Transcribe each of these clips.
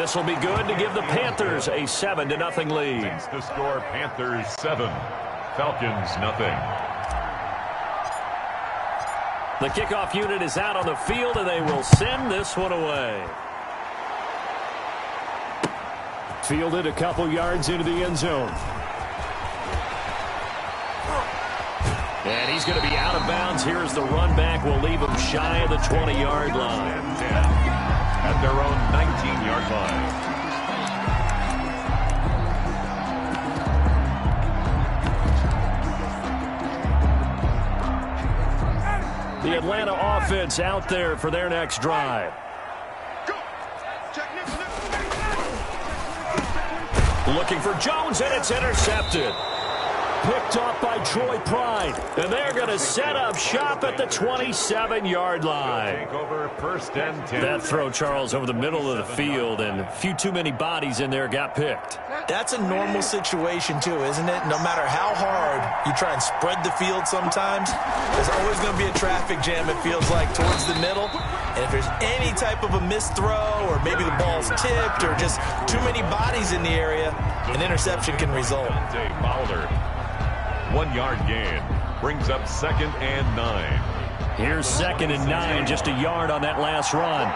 this will be good to give the Panthers a 7-0 lead. Takes the score, Panthers 7, Falcons nothing. The kickoff unit is out on the field, and they will send this one away. Fielded a couple yards into the end zone. And he's going to be out of bounds. Here's the run back. Will leave him shy of the 20-yard line. At their own 19-yard line. The Atlanta offense out there for their next drive. Looking for Jones, and it's intercepted. Picked off by Troy Pride, and they're going to set up shop at the 27-yard line. Take over first and 10. That throw, Charles, over the middle of the field, and a few too many bodies in there got picked. That's a normal situation, too, isn't it? No matter how hard you try and spread the field sometimes, there's always going to be a traffic jam, it feels like, towards the middle. And if there's any type of a missed throw, or maybe the ball's tipped, or just too many bodies in the area, an interception can result. Fowler. 1-yard gain. Brings up 2nd and 9. Here's 2nd and 9, just a yard on that last run.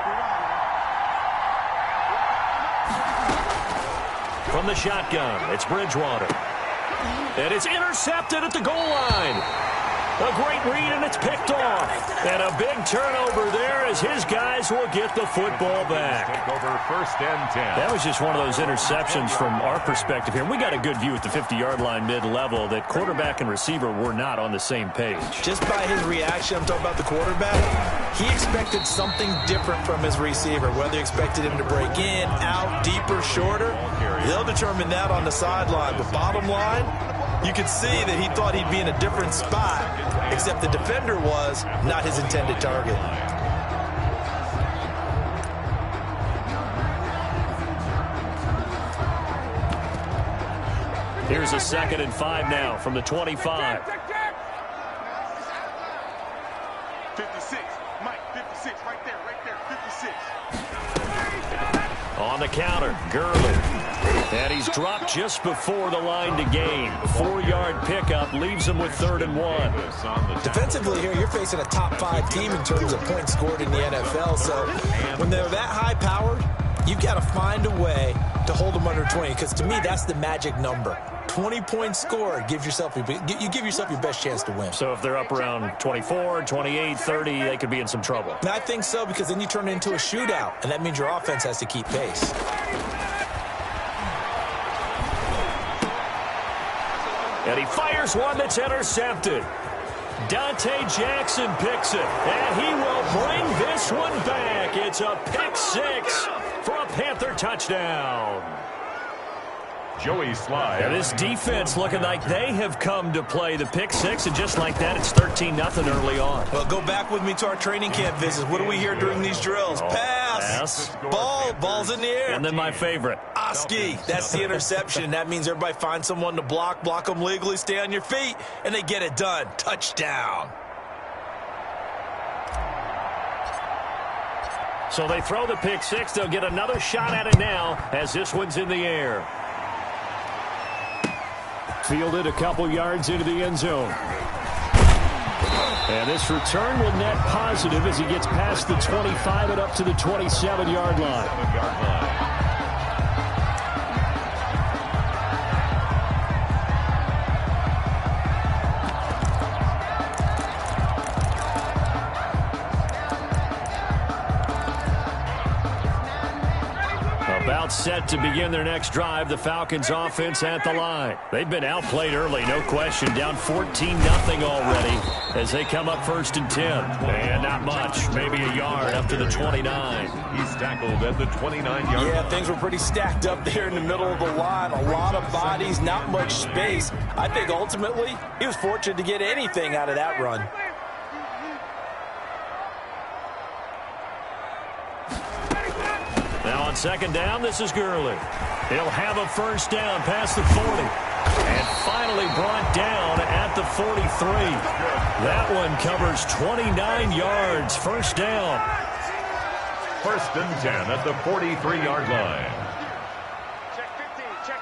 From the shotgun, it's Bridgewater. And it's intercepted at the goal line. A great read, and it's picked off. And a big turnover there as his guys will get the football back. Take over 1st and 10. That was just one of those interceptions from our perspective here. We got a good view at the 50-yard line mid-level that quarterback and receiver were not on the same page. Just by his reaction, I'm talking about the quarterback, he expected something different from his receiver, whether he expected him to break in, out, deeper, shorter. They'll determine that on the sideline. But bottom line, you could see that he thought he'd be in a different spot, except the defender was not his intended target. Here's a 2nd and 5 now from the 25. 56, Mike, 56, right there, 56. On the counter, Gurley. And he's dropped just before the line to gain. 4-yard pickup leaves him with 3rd and 1. Defensively here, you're facing a top 5 team in terms of points scored in the NFL. So when they're that high-powered, you've got to find a way to hold them under 20. Because to me, that's the magic number. 20 points scored, you give yourself your best chance to win. So if they're up around 24, 28, 30, they could be in some trouble. And I think so, because then you turn it into a shootout, and that means your offense has to keep pace. And he fires one that's intercepted. Dante Jackson picks it, and he will bring this one back. It's a pick 6 for a Panther touchdown. Joey Slye. And this defense looking like they have come to play the pick 6, and just like that, it's 13-0 early on. Well, go back with me to our training camp visits. What do we hear during these drills? Pass. Ball's in the air. And then my favorite. Oski. That's the interception. That means everybody finds someone to block them legally, stay on your feet, and they get it done. Touchdown. So they throw the pick 6. They'll get another shot at it now as this one's in the air. Fielded a couple yards into the end zone. And this return will net positive as he gets past the 25 and up to the 27-yard line. About set to begin their next drive, the Falcons offense at the line. They've been outplayed early, no question. Down 14-0 already as they come up 1st and 10. And not much, maybe a yard up to the 29. He's tackled at the 29-yard. Yeah, things were pretty stacked up there in the middle of the line. A lot of bodies, not much space. I think ultimately he was fortunate to get anything out of that run. Now on 2nd down, this is Gurley. He'll have a 1st down past the 40. And finally brought down at the 43. That one covers 29 yards. 1st down. First and 10 at the 43-yard line. Check 50, check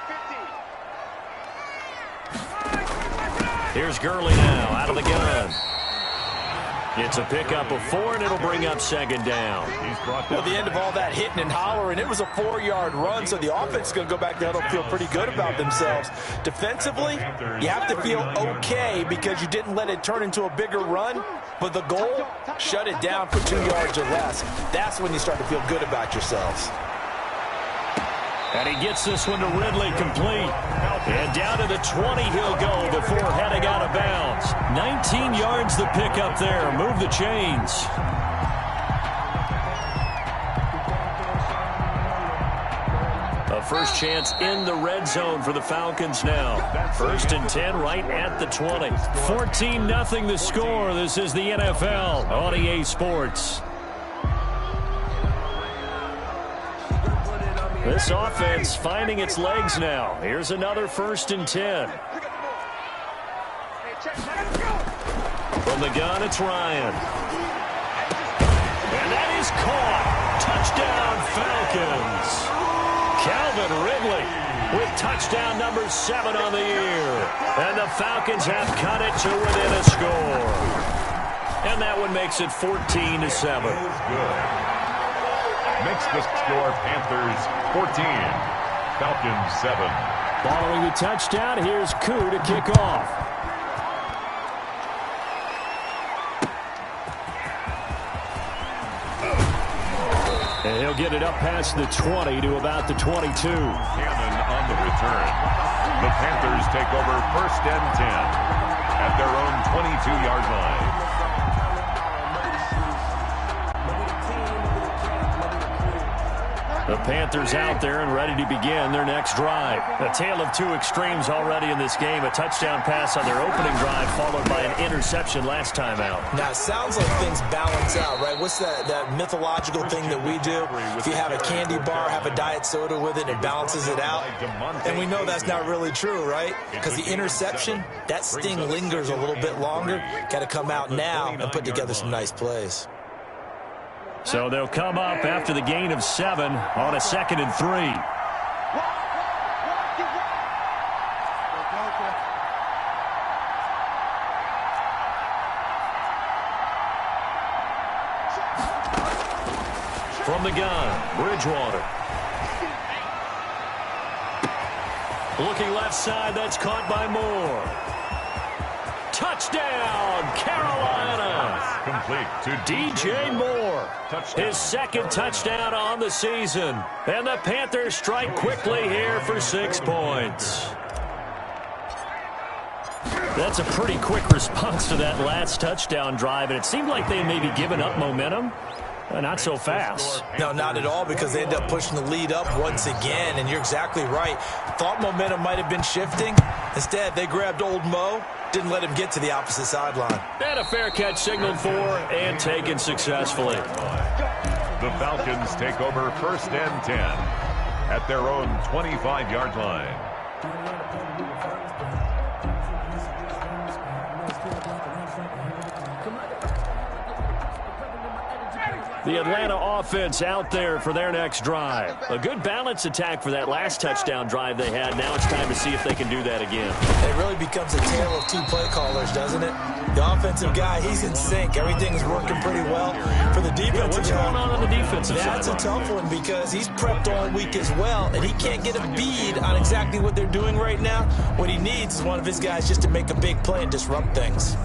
50. Here's Gurley now, out of the gun. It's a pickup of 4, and it'll bring up second down. Well, the end of all that hitting and hollering, it was a 4-yard run, so the offense is going to go back there and feel pretty good about themselves. Defensively, you have to feel okay because you didn't let it turn into a bigger run, but the goal, shut it down for 2 yards or less. That's when you start to feel good about yourselves. And he gets this one to Ridley, complete. And down to the 20 he'll go before heading out of bounds. 19 yards the pickup there. Move the chains. A first chance in the red zone for the Falcons now. First and 10 right at the 20. 14-0 the score. This is the NFL on EA Sports. This offense finding its legs now. Here's another first and 10. From the gun, it's Ryan. And that is caught. Touchdown, Falcons. Calvin Ridley with touchdown number 7 on the year. And the Falcons have cut it to within a score. And that one makes it 14-7. Makes the score Panthers 14, Falcons 7. Following the touchdown, here's Koo to kick off. And he'll get it up past the 20 to about the 22. Cannon on the return. The Panthers take over first and 10 at their own 22-yard line. The Panthers out there and ready to begin their next drive. A tale of 2 extremes already in this game. A touchdown pass on their opening drive followed by an interception last time out. Now, it sounds like things balance out, right? What's that mythological thing that we do? If you have a candy bar, have a diet soda with it, it balances it out. And we know that's not really true, right? Because the interception, that sting lingers a little bit longer. Got to come out now and put together some nice plays. So they'll come up after the gain of 7 on a 2nd and 3. From the gun, Bridgewater. Looking left side, that's caught by Moore. Touchdown, Carolina. Complete to DJ Moore. Touchdown. His 2nd touchdown on the season. And the Panthers strike quickly here for 6 points. That's a pretty quick response to that last touchdown drive, and it seemed like they had maybe given up momentum. Not so fast. No, not at all, because they end up pushing the lead up once again, and you're exactly right. Thought momentum might have been shifting. Instead, they grabbed old Mo, didn't let him get to the opposite sideline. And a fair catch signaled for and taken successfully. The Falcons take over first and 10 at their own 25-yard line. The Atlanta offense out there for their next drive. A good balanced attack for that last touchdown drive they had. Now it's time to see if they can do that again. It really becomes a tale of 2 play callers, doesn't it? The offensive guy, he's in sync. Everything's working pretty well. For the defensive What's going on the defensive side? That's a tough one because he's prepped all week as well, and he can't get a bead on exactly what they're doing right now. What he needs is one of his guys just to make a big play and disrupt things.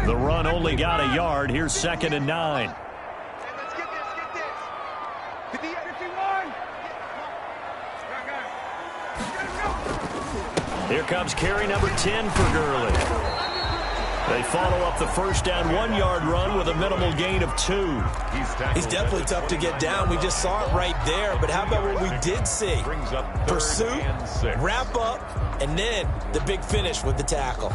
The run only got a yard. Here's 2nd and 9. Let's get this, get this. 58, 51. Here comes carry number 10 for Gurley. They follow up the first down 1-yard run with a minimal gain of 2. He's definitely tough to get down. We just saw it right there. But how about what we did see? Pursuit, wrap up, and then the big finish with the tackle.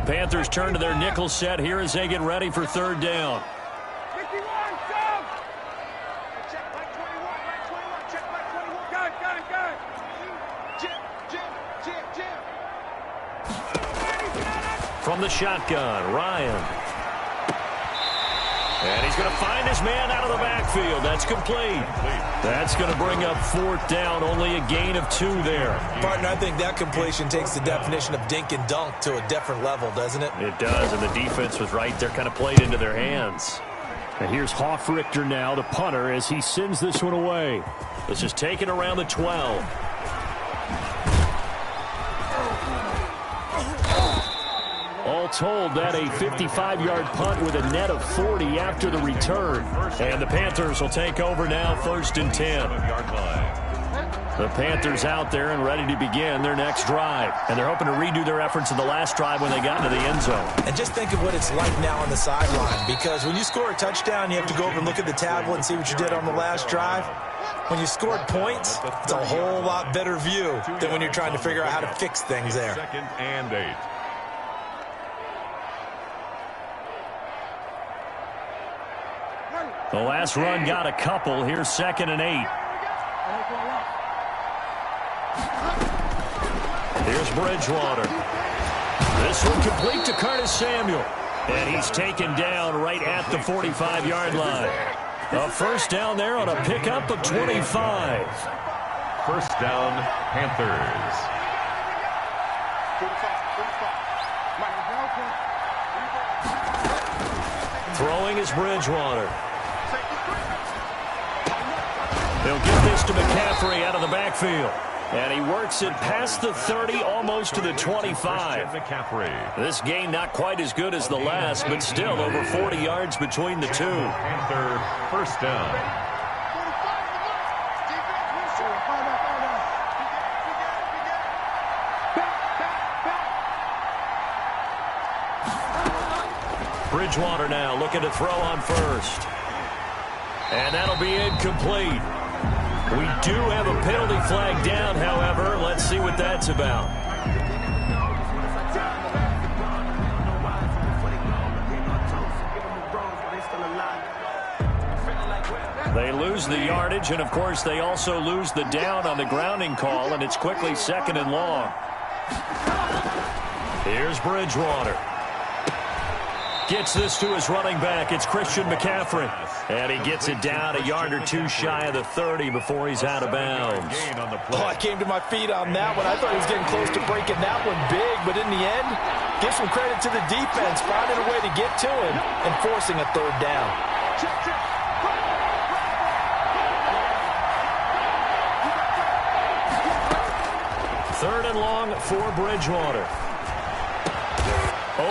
Panthers turn to their nickel set here as they get ready for third down. From the shotgun, Ryan. And he's going to find his man out of the backfield. That's complete. That's going to bring up fourth down. Only a gain of 2 there. Partner, I think that completion takes the definition of dink and dunk to a different level, doesn't it? It does, and the defense was right there, kind of played into their hands. And here's Hofrichter now, the punter, as he sends this one away. This is taken around the 12. All told, that a 55-yard punt with a net of 40 after the return. And the Panthers will take over now, 1st and 10. The Panthers out there and ready to begin their next drive. And they're hoping to redo their efforts in the last drive when they got into the end zone. And just think of what it's like now on the sideline, because when you score a touchdown, you have to go over and look at the tablet and see what you did on the last drive. When you scored points, it's a whole lot better view than when you're trying to figure out how to fix things there. 2nd and 8. The last run got a couple. Here's 2nd and 8. Here's Bridgewater. This one complete to Curtis Samuel. And he's taken down right at the 45-yard line. A first down there on a pickup of 25. First down, Panthers. Throwing is Bridgewater. He'll get this to McCaffrey out of the backfield. And he works it past the 30, almost to the 25. This gain not quite as good as the last, but still over 40 yards between the two. Panther first down. Bridgewater now looking to throw on first. And that'll be incomplete. We do have a penalty flag down, however. Let's see what that's about. They lose the yardage, and of course they also lose the down on the grounding call, and it's quickly 2nd and long. Here's Bridgewater. Gets this to his running back. It's Christian McCaffrey. And he gets it down a yard or 2 shy of the 30 before he's out of bounds. Oh, I came to my feet on that one. I thought he was getting close to breaking that one big, but in the end, give some credit to the defense, finding a way to get to him and forcing a third down. Third and long for Bridgewater.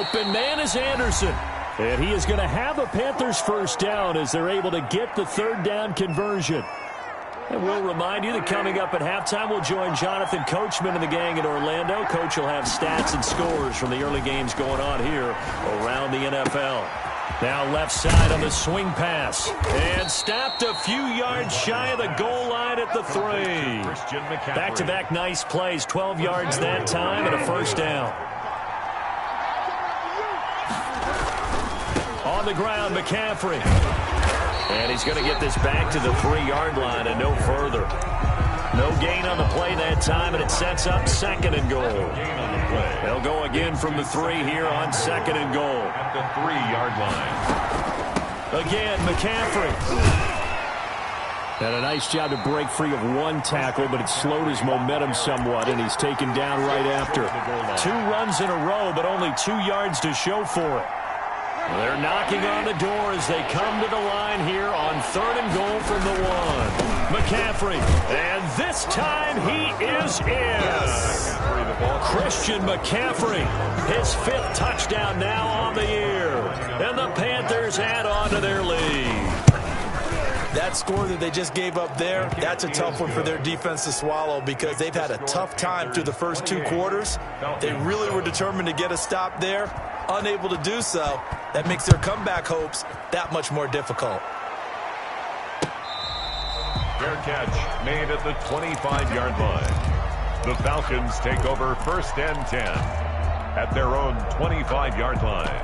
Open man is Anderson. And he is going to have a Panthers first down as they're able to get the third down conversion. And we'll remind you that coming up at halftime, we'll join Jonathan Coachman and the gang in Orlando. Coach will have stats and scores from the early games going on here around the NFL. Now left side on the swing pass. And stopped a few yards shy of the goal line at the 3. Back-to-back nice plays, 12 yards that time and a first down. On the ground, McCaffrey. And he's going to get this back to the 3-yard line and no further. No gain on the play that time, and it sets up 2nd and goal. They'll go again from the 3 here on 2nd and goal. At the 3-yard line. Again, McCaffrey. And a nice job to break free of one tackle, but it slowed his momentum somewhat, and he's taken down right after. 2 runs in a row, but only 2 yards to show for it. They're knocking on the door as they come to the line here on 3rd and goal from the 1. McCaffrey, and this time he is in. Yes. Christian McCaffrey, his 5th touchdown now on the year. And the Panthers add on to their lead. That score that they just gave up there, that's a tough one for their defense to swallow because they've had a tough time through the first 2 quarters. They really were determined to get a stop there. Unable to do so, that makes their comeback hopes that much more difficult. Fair catch made at the 25-yard line. The Falcons take over 1st and 10. at their own 25-yard line.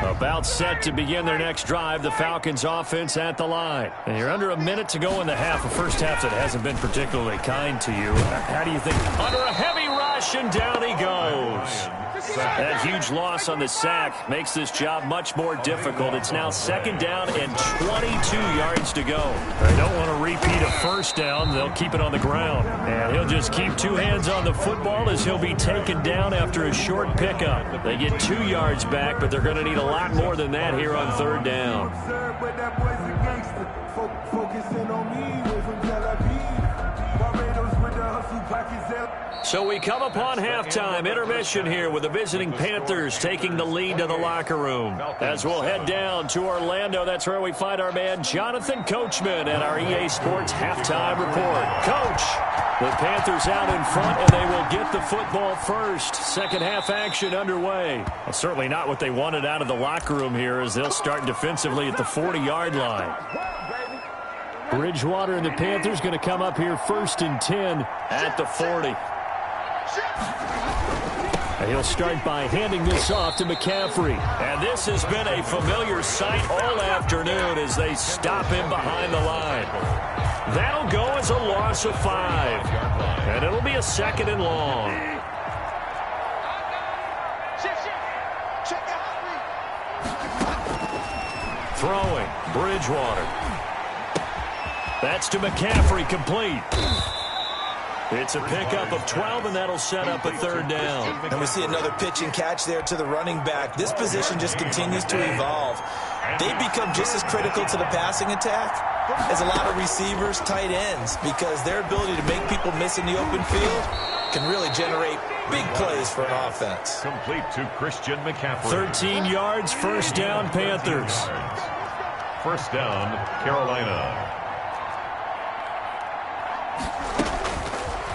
About set to begin their next drive, the Falcons offense at the line. And you're under a minute to go in the half, a first half that hasn't been particularly kind to you. How do you think? Under a heavy rush, and down he goes. That huge loss on the sack makes this job much more difficult. It's now second down and 22 yards to go. They don't want to repeat a first down. They'll keep it on the ground. And he'll just keep two hands on the football as he'll be taken down after a short pickup. They get 2 yards back, but they're going to need a lot more than that here on third down. So we come upon halftime, intermission here with the visiting Panthers taking the lead to the locker room. As we'll head down to Orlando, that's where we find our man Jonathan Coachman at our EA Sports halftime report. Coach, the Panthers out in front, and they will get the football first. Second half action underway. Well, certainly not what they wanted out of the locker room here as they'll start defensively at the 40-yard line. Bridgewater and the Panthers going to come up here first and 10 at the 40. And he'll start by handing this off to McCaffrey. And this has been a familiar sight all afternoon as they stop him behind the line. That'll go as a loss of 5. And it'll be a second and long. Throwing, Bridgewater. That's to McCaffrey, complete. It's a pickup of 12, and that'll set up a third down. And we see another pitch and catch there to the running back. This position just continues to evolve. They become just as critical to the passing attack as a lot of receivers, tight ends, because their ability to make people miss in the open field can really generate big plays for an offense. Complete to Christian McCaffrey. 13 yards, first down, Panthers. First down, Carolina.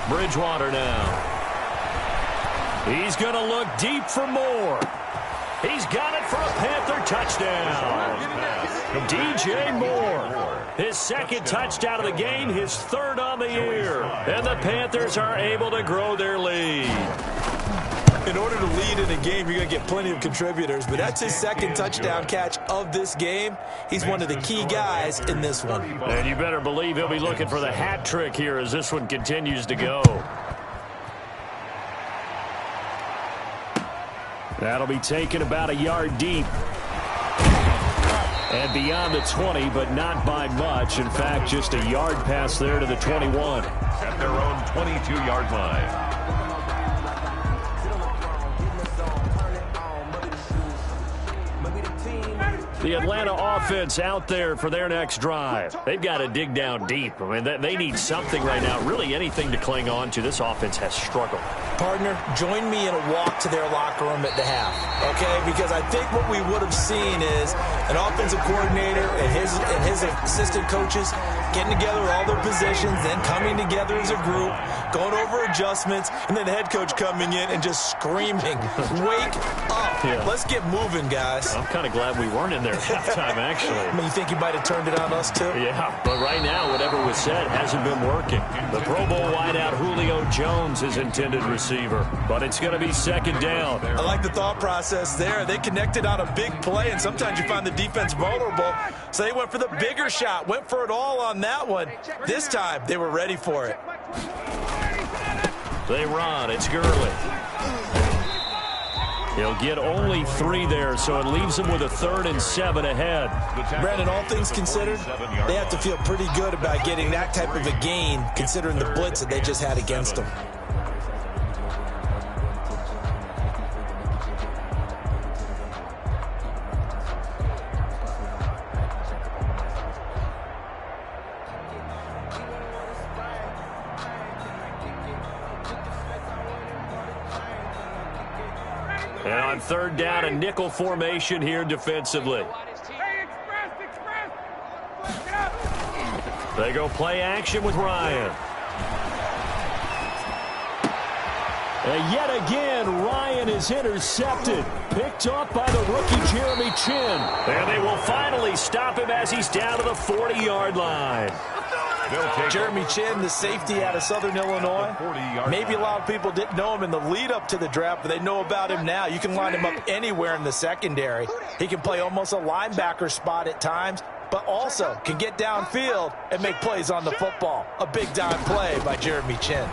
Bridgewater now. He's going to look deep for more. He's got it for a Panther touchdown. DJ Moore. His second touchdown of the game, his third on the year. And the Panthers are able to grow their lead. In order to lead in a game, you're going to get plenty of contributors, but that's his second touchdown catch of this game. He's one of the key guys in this one. And you better believe he'll be looking for the hat trick here as this one continues to go. That'll be taken about a yard deep. And beyond the 20, but not by much. In fact, just a yard pass there to the 21. At their own 22-yard line. The Atlanta offense out there for their next drive. They've got to dig down deep. I mean, they need something right now, really anything to cling on to. This offense has struggled. Partner, join me in a walk to their locker room at the half, okay? Because I think what we would have seen is an offensive coordinator and his assistant coaches getting together all their positions, then coming together as a group, going over adjustments, and then the head coach coming in and just screaming, wake up. Yeah. Let's get moving, guys. I'm kind of glad we weren't in there at halftime, actually. I mean, you think he might have turned it on us, too? Yeah, but right now, whatever was said hasn't been working. The Pro Bowl wideout Julio Jones is intended receiver, but it's going to be second down. I like the thought process there. They connected on a big play, and sometimes you find the defense vulnerable, so they went for the bigger shot, went for it all on that one. This time, they were ready for it. They run. It's Gurley. He'll get only 3 there, so it leaves him with a 3rd and 7 ahead. Brandon, all things considered, they have to feel pretty good about getting that type of a gain, considering the blitz that they just had against them. And on third down, a nickel formation here defensively. They go play action with Ryan. And yet again, Ryan is intercepted. Picked up by the rookie Jeremy Chin. And they will finally stop him as he's down to the 40-yard line. Jeremy Chin, the safety out of Southern Illinois. Maybe a lot of people didn't know him in the lead-up to the draft, but they know about him now. You can line him up anywhere in the secondary. He can play almost a linebacker spot at times, but also can get downfield and make plays on the football. A big-time play by Jeremy Chin.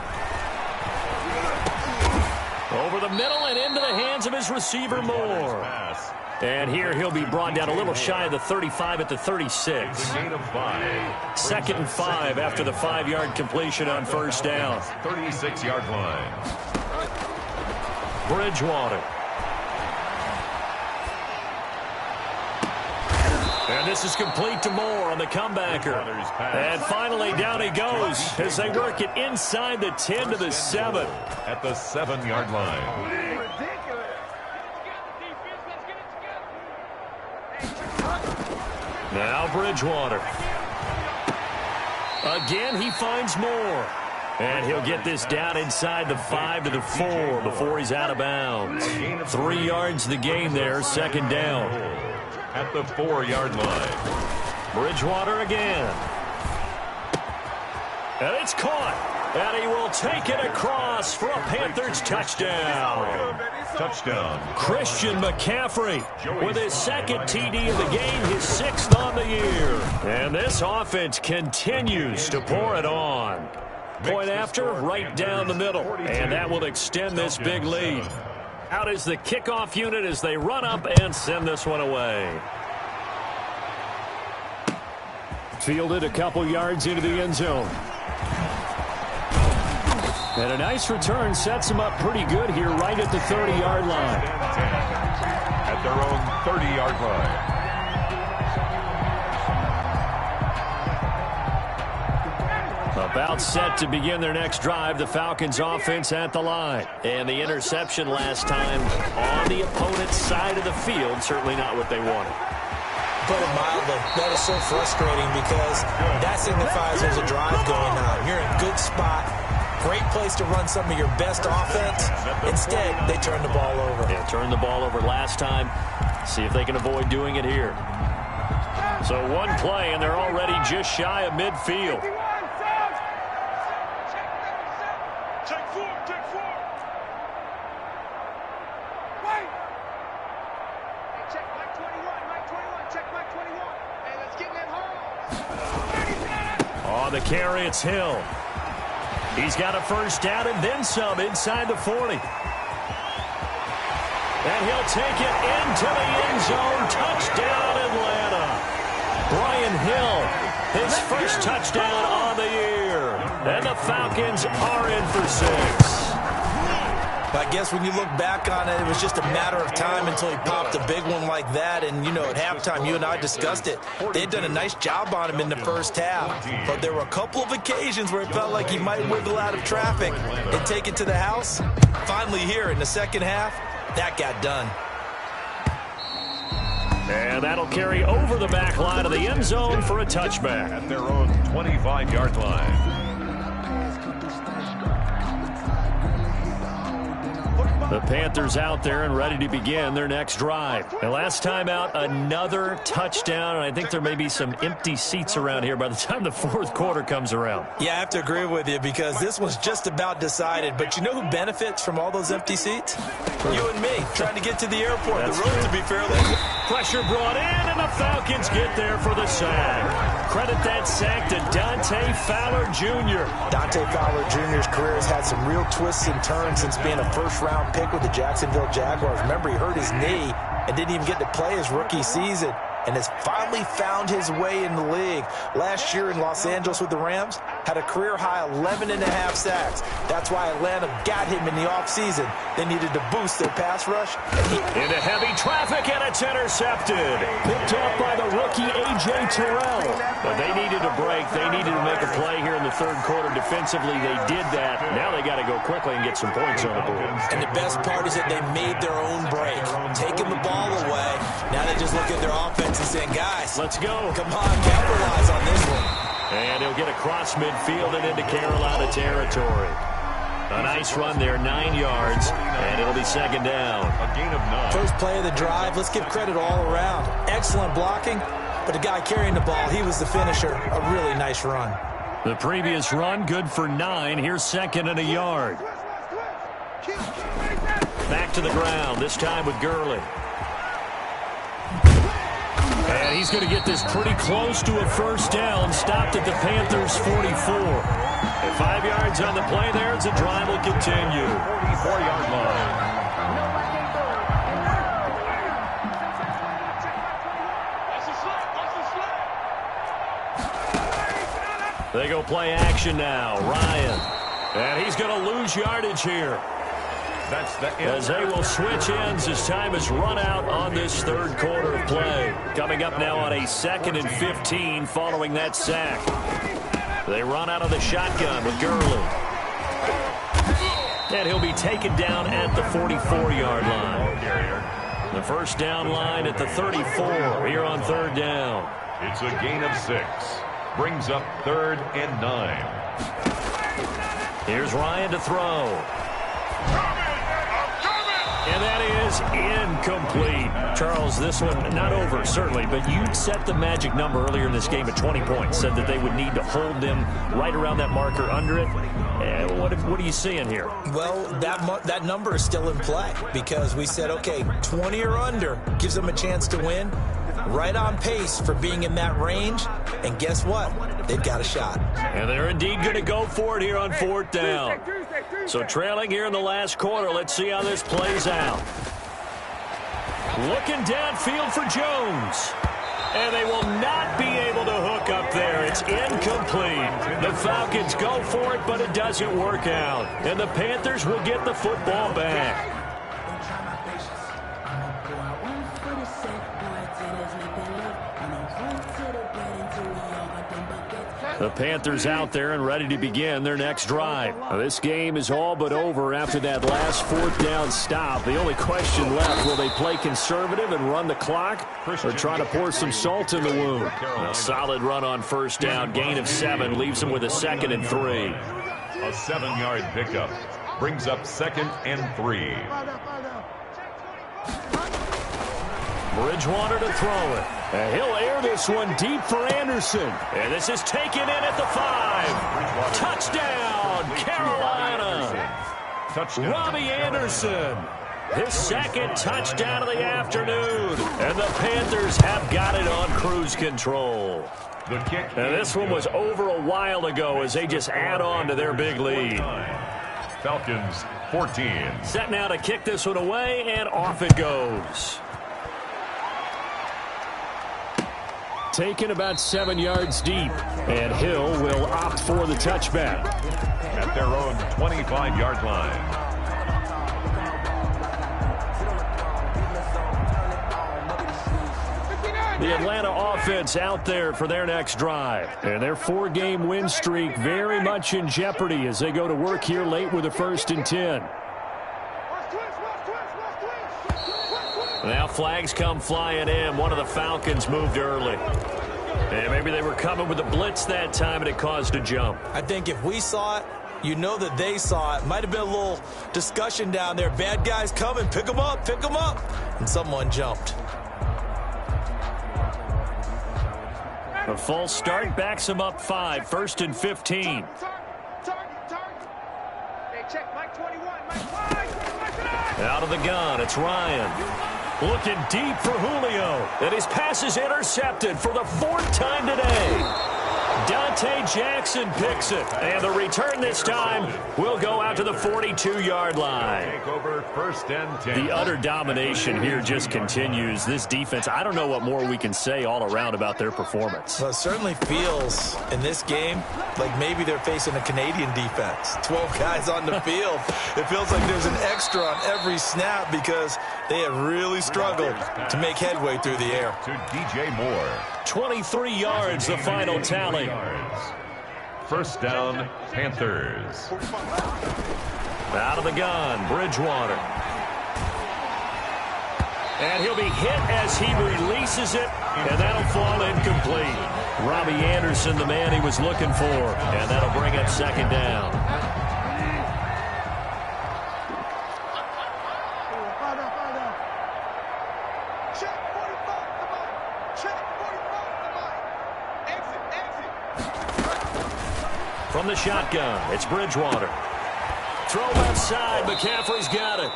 Over the middle and into the hands of his receiver, Moore. And here he'll be brought down a little shy of the 35 at the 36. Second and 5 after the 5-yard completion on first down. 36-yard line. Bridgewater. And this is complete to Moore on the comebacker. And finally down he goes as they work it inside the 10 to the 7. At the 7-yard line. Now Bridgewater. Again, he finds Moore. And he'll get this down inside the 5 to the 4 before he's out of bounds. 3 yards the gain there, second down. At the 4-yard line. Bridgewater again. And it's caught. And he will take it across for a Panthers touchdown. Touchdown. Christian McCaffrey with his second TD of the game, his 6th on the year. And this offense continues to pour it on. Point after, right down the middle. And that will extend this big lead. Out is the kickoff unit as they run up and send this one away. Fielded a couple yards into the end zone. And a nice return sets him up pretty good here right at the 30-yard line. At their own 30-yard line. About set to begin their next drive, the Falcons offense at the line. And the interception last time on the opponent's side of the field, certainly not what they wanted. Put it mildly, that is so frustrating because that signifies there's a drive going on. You're in a good spot. Great place to run some of your best offense. Instead, they turn the ball over. Yeah, turned the ball over last time. See if they can avoid doing it here. So one play, and they're already just shy of midfield. Check four. Wait. Hey, check Mike 21. Check Mike 21. Hey, let's get in that hole. On the carry, it's Hill. He's got a first down and then some inside the 40. And he'll take it into the end zone. Touchdown, Atlanta. Brian Hill, his first touchdown on the year. And the Falcons are in for 6. I guess when you look back on it, it was just a matter of time until he popped a big one like that. And, you know, at halftime, you and I discussed it. They had done a nice job on him in the first half. But there were a couple of occasions where it felt like he might wiggle out of traffic and take it to the house. Finally here in the second half, that got done. And that'll carry over the back line of the end zone for a touchback. At their own 25-yard line. The Panthers out there and ready to begin their next drive. And last time out, another touchdown. And I think there may be some empty seats around here by the time the fourth quarter comes around. Yeah, I have to agree with you because this was just about decided. But you know who benefits from all those empty seats? You and me, trying to get to the airport. The road, to be fairly. Pressure brought in, and the Falcons get there for the sack. Credit that sack to Dante Fowler Jr. Dante Fowler Jr.'s career has had some real twists and turns since being a first-round pick with the Jacksonville Jaguars. Remember, he hurt his knee and didn't even get to play his rookie season and has finally found his way in the league. Last year in Los Angeles with the Rams, had a career-high 11.5 sacks. That's why Atlanta got him in the offseason. They needed to boost their pass rush. Into heavy traffic, and it's intercepted. Picked up by the rookie A.J. Terrell. But they needed a break. They needed to make a play here in the third quarter. Defensively, they did that. Now they got to go quickly and get some points on the board. And the best part is that they made their own break. Taking the ball away. Now they just look at their offense and saying, guys, let's go. Come on, capitalize on this one. And he'll get across midfield and into Carolina territory. A nice run there, 9 yards, and it'll be second down. A gain of 9. First play of the drive, let's give credit all around. Excellent blocking, but the guy carrying the ball, he was the finisher. A really nice run. The previous run, good for 9. Here's second and a yard. Back to the ground, this time with Gurley. And he's going to get this pretty close to a first down. Stopped at the Panthers' 44. And 5 yards on the play there as the drive will continue. 44-yard line. They go play action now. Ryan. And he's going to lose yardage here. That's the end. As they will switch ends as time is run out on this third quarter of play. Coming up now on a 2nd and 15 following that sack. They run out of the shotgun with Gurley. And he'll be taken down at the 44-yard line. The first down line at the 34 here on third down. It's a gain of 6. Brings up 3rd and 9. Here's Ryan to throw. And that is incomplete. Charles, this one not over, certainly, but you set the magic number earlier in this game at 20 points. Said that they would need to hold them right around that marker under it. What are you seeing here? Well, that number is still in play because we said, okay, 20 or under gives them a chance to win. Right on pace for being in that range. And guess what? They've got a shot. And they're indeed going to go for it here on 4th down. So trailing here in the last quarter. Let's see how this plays out. Looking downfield for Jones. And they will not be able to hook up there. It's incomplete. The Falcons go for it, but it doesn't work out. And the Panthers will get the football back. The Panthers out there and ready to begin their next drive. Now, this game is all but over after that last 4th down stop. The only question left, will they play conservative and run the clock or try to pour some salt in the wound? A solid run on first down, gain of 7, leaves them with a 2nd and 3. A 7-yard pickup. Brings up 2nd and 3. Bridgewater to throw it. And he'll air this one deep for Anderson. And this is taken in at the 5. Touchdown, Carolina. Touchdown. Robbie Anderson. His 2nd touchdown of the afternoon. And the Panthers have got it on cruise control. The kick. And this one was over a while ago as they just add on to their big lead. Falcons 14. Set now to kick this one away, and off it goes. Taken about 7 yards deep, and Hill will opt for the touchback. At their own 25-yard line. The Atlanta offense out there for their next drive. And their 4-game win streak very much in jeopardy as they go to work here late with a 1st and 10. Now flags come flying in. One of the Falcons moved early. And maybe they were coming with a blitz that time and it caused a jump. I think if we saw it, you know that they saw it. Might have been a little discussion down there. Bad guys coming. Pick them up. Pick them up. And someone jumped. A false start backs them up 5. 1st and 15. Hey, check Mike 21. Mike. Out of the gun, it's Ryan. Looking deep for Julio. And his pass is intercepted for the 4th time today. Dante Jackson picks it. And the return this time will go out to the 42-yard line. Take over 1st and 10. The utter domination here just continues. This defense, I don't know what more we can say all around about their performance. Well, it certainly feels in this game like maybe they're facing a Canadian defense. 12 guys on the field. It feels like there's an extra on every snap because they have really struggled to make headway through the air. To DJ Moore. 23 yards, the final tally. 1st down, Panthers. Out of the gun, Bridgewater. And he'll be hit as he releases it, and that'll fall incomplete. Robbie Anderson, the man he was looking for, and that'll bring up 2nd down. from the shotgun. It's Bridgewater. Throw left side. McCaffrey's got it.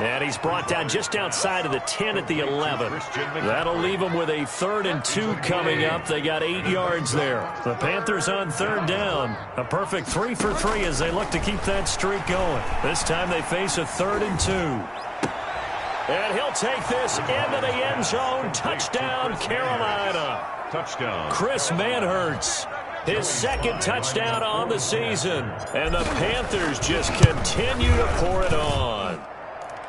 And he's brought down just outside of the 10 at the 11. That'll leave them with a 3rd and 2 coming up. They got 8 yards there. The Panthers on 3rd down. A perfect 3 for 3 as they look to keep that streak going. This time they face a 3rd and 2. And he'll take this into the end zone. Touchdown, Carolina. Touchdown. Chris Manhertz. His 2nd touchdown on the season. And the Panthers just continue to pour it on.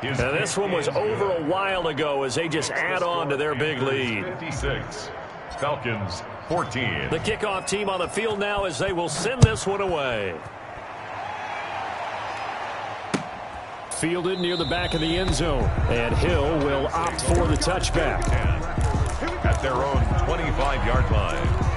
And this one was over a while ago as they just add on to their big lead. 56. Falcons 14. The kickoff team on the field now as they will send this one away. Fielded near the back of the end zone. And Hill will opt for the touchback. At their own 25-yard line.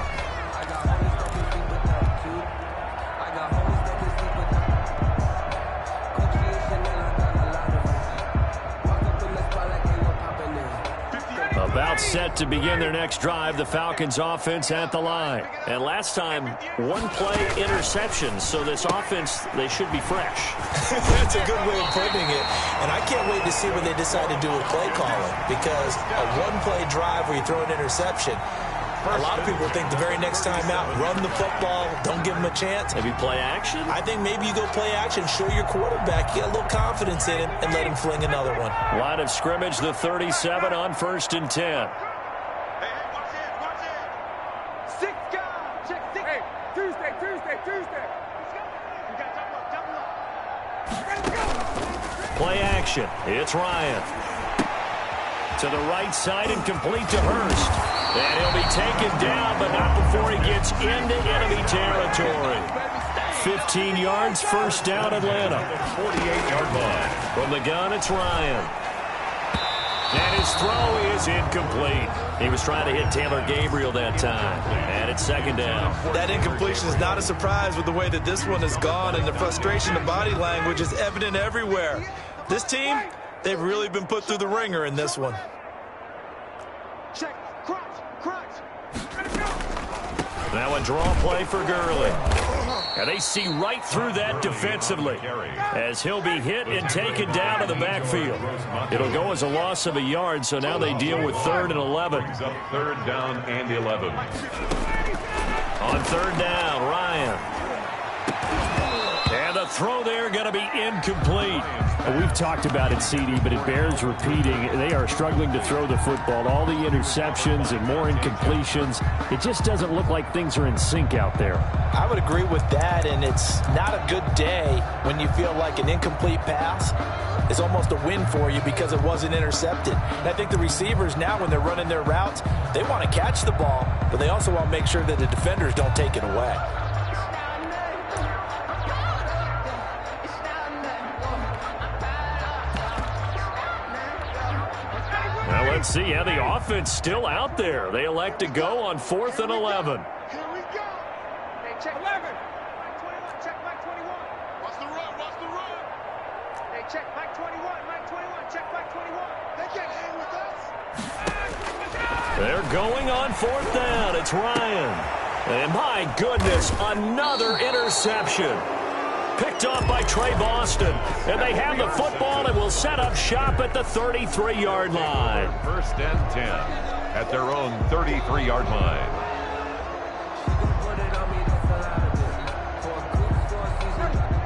About set to begin their next drive, the Falcons offense at the line. And last time, 1-play interception, so this offense, they should be fresh. That's a good way of putting it. And I can't wait to see what they decide to do with play calling, because a 1-play drive where you throw an interception, a lot of people think the very next time out, run the football, don't give them a chance. Maybe play action? I think maybe you go play action, show your quarterback, get a little confidence in him, and let him fling another one. Line of scrimmage, the 37 on 1st and 10. Hey, watch it. 6 guys. Check 6. Hey, Tuesday. We got double up. Ready to go. Play action. It's Ryan. To the right side and complete to Hurst. And he'll be taken down, but not before he gets into enemy territory. 15 yards, 1st down, Atlanta. 48-yard line. From the gun, it's Ryan. And his throw is incomplete. He was trying to hit Taylor Gabriel that time. And it's 2nd down. That incompletion is not a surprise with the way that this one has gone, and the frustration of body language is evident everywhere. This team, they've really been put through the ringer in this one. Check. Crunch. Ready to go. Now a draw play for Gurley. And they see right through that defensively as he'll be hit and taken down to the backfield. It'll go as a loss of a yard, so now they deal with 3rd and 11. Brings up 3rd down and 11. On 3rd down, Ryan. And the throw there going to be incomplete. We've talked about it, CD, but it bears repeating. They are struggling to throw the football. All the interceptions and more incompletions. It just doesn't look like things are in sync out there. I would agree with that, and it's not a good day when you feel like an incomplete pass is almost a win for you because it wasn't intercepted. And I think the receivers now, when they're running their routes, they want to catch the ball, but they also want to make sure that the defenders don't take it away. Well, let's see how the offense still out there. They elect to go on 4th and 11. Here we go. Hey, check 11. Mike 21. Check Mike 21. What's the run? Hey, check Mike 21. Mike 21. Check Mike 21. They can't hang with us. They're going on 4th down. It's Ryan. And my goodness, another interception. Picked off by Trey Boston. And they have the football and will set up shop at the 33-yard line. 1st and 10 at their own 33-yard line.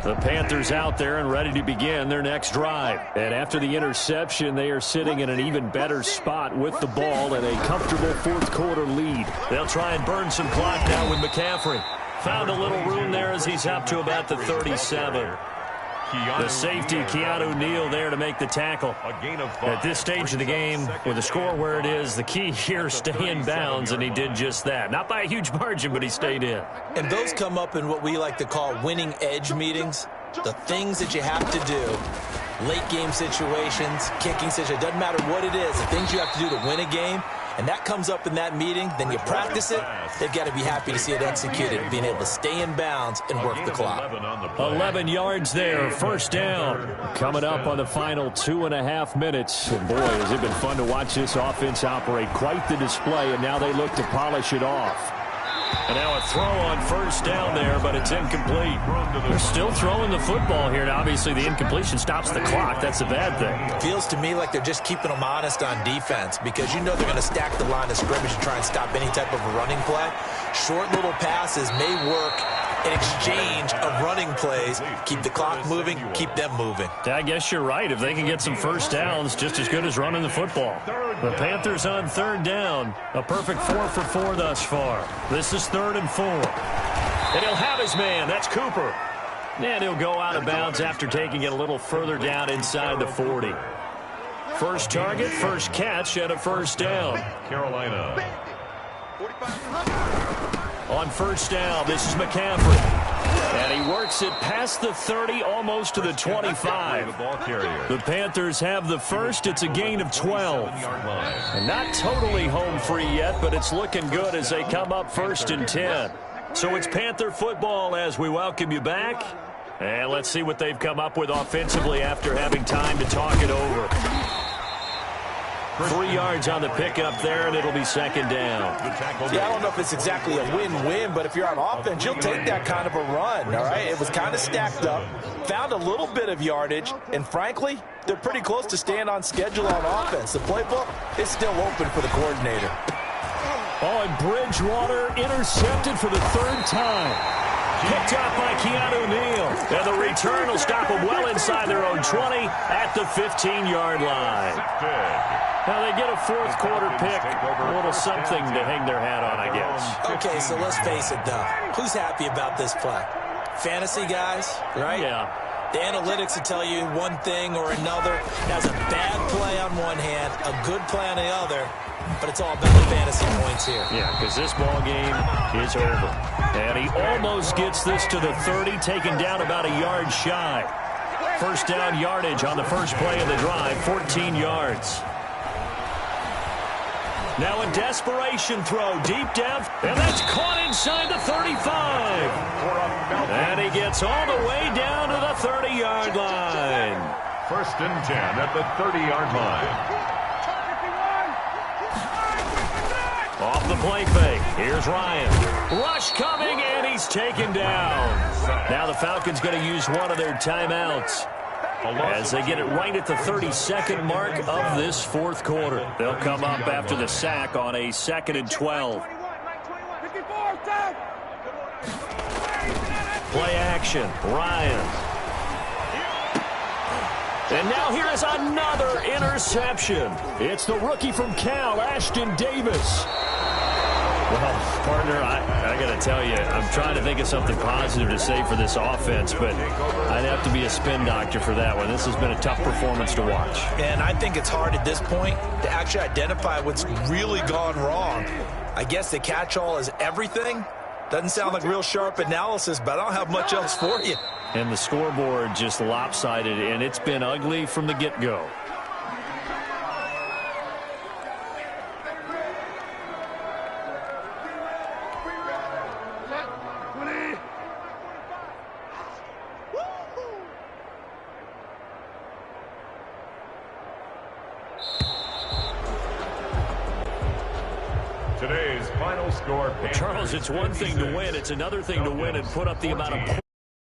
The Panthers out there and ready to begin their next drive. And after the interception, they are sitting in an even better spot with the ball and a comfortable 4th quarter lead. They'll try and burn some clock now with McCaffrey. Found a little room there as he's up to about the 37. The safety, Keanu Neal, there to make the tackle. At this stage of the game, with the score where it is, the key here, stay in bounds, and he did just that. Not by a huge margin, but he stayed in. And those come up in what we like to call winning edge meetings. The things that you have to do, late game situations, kicking situations, doesn't matter what it is, the things you have to do to win a game. And that comes up in that meeting, then you practice it, they've got to be happy to see it executed, being able to stay in bounds and work the clock. 11 yards there, 1st down. Coming up on the final 2.5 minutes. And boy, has it been fun to watch this offense operate. Quite the display, and now they look to polish it off. And now a throw on first down there, but it's incomplete. They're still throwing the football here, and obviously the incompletion stops the clock. That's a bad thing. Feels to me like they're just keeping them honest on defense because you know they're going to stack the line of scrimmage and try and stop any type of a running play. Short little passes may work in exchange of running plays. Keep the clock moving, keep them moving. I guess you're right. If they can get some first downs, just as good as running the football. The Panthers on third down. A perfect 4 for 4 thus far. This is 3rd and 4. And he'll have his man. That's Cooper. And he'll go out of bounds after taking it a little further down inside the 40. First target, first catch, and a first down. Carolina. On first down, this is McCaffrey. And he works it past the 30, almost to the 25. The Panthers have the first. It's a gain of 12. And not totally home free yet, but it's looking good as they come up 1st and 10. So it's Panther football as we welcome you back. And let's see what they've come up with offensively after having time to talk it over. 3 yards on the pickup there, and it'll be 2nd down. Yeah, I don't know if it's exactly a win-win, but if you're on offense, you'll take that kind of a run, all right? It was kind of stacked up, found a little bit of yardage, and frankly, they're pretty close to staying on schedule on offense. The playbook is still open for the coordinator. Oh, and Bridgewater intercepted for the 3rd time. Picked up by Keanu Neal. And the return will stop them well inside their own 20 at the 15-yard line. Now they get a 4th quarter pick. A little something to hang their hat on, I guess. Okay, so let's face it, though. Who's happy about this play? Fantasy guys, right? Yeah. The analytics will tell you one thing or another. That's a bad play on one hand, a good play on the other. But it's all about the fantasy points here. Yeah, because this ball game is over. And he almost gets this to the 30, taken down about a yard shy. First down yardage on the first play of the drive, 14 yards. Now a desperation throw deep down, and that's caught inside the 35. And he gets all the way down to the 30-yard line. 1st and 10 at the 30-yard line. Off the play fake. Here's Ryan. Rush coming, and he's taken down. Now the Falcons going to use one of their timeouts as they get it right at the 32nd mark of this 4th quarter. They'll come up after the sack on a 2nd and 12. Play action. Ryan. And now here is another interception. It's the rookie from Cal, Ashton Davis. Well, partner, I got to tell you, I'm trying to think of something positive to say for this offense, but I'd have to be a spin doctor for that one. This has been a tough performance to watch. And I think it's hard at this point to actually identify what's really gone wrong. I guess the catch-all is everything. Doesn't sound like real sharp analysis, but I don't have much else for you. And the scoreboard just lopsided, and it's been ugly from the get-go. Today's final score. Charles, it's one thing to win. It's another thing to win and put up the amount of points.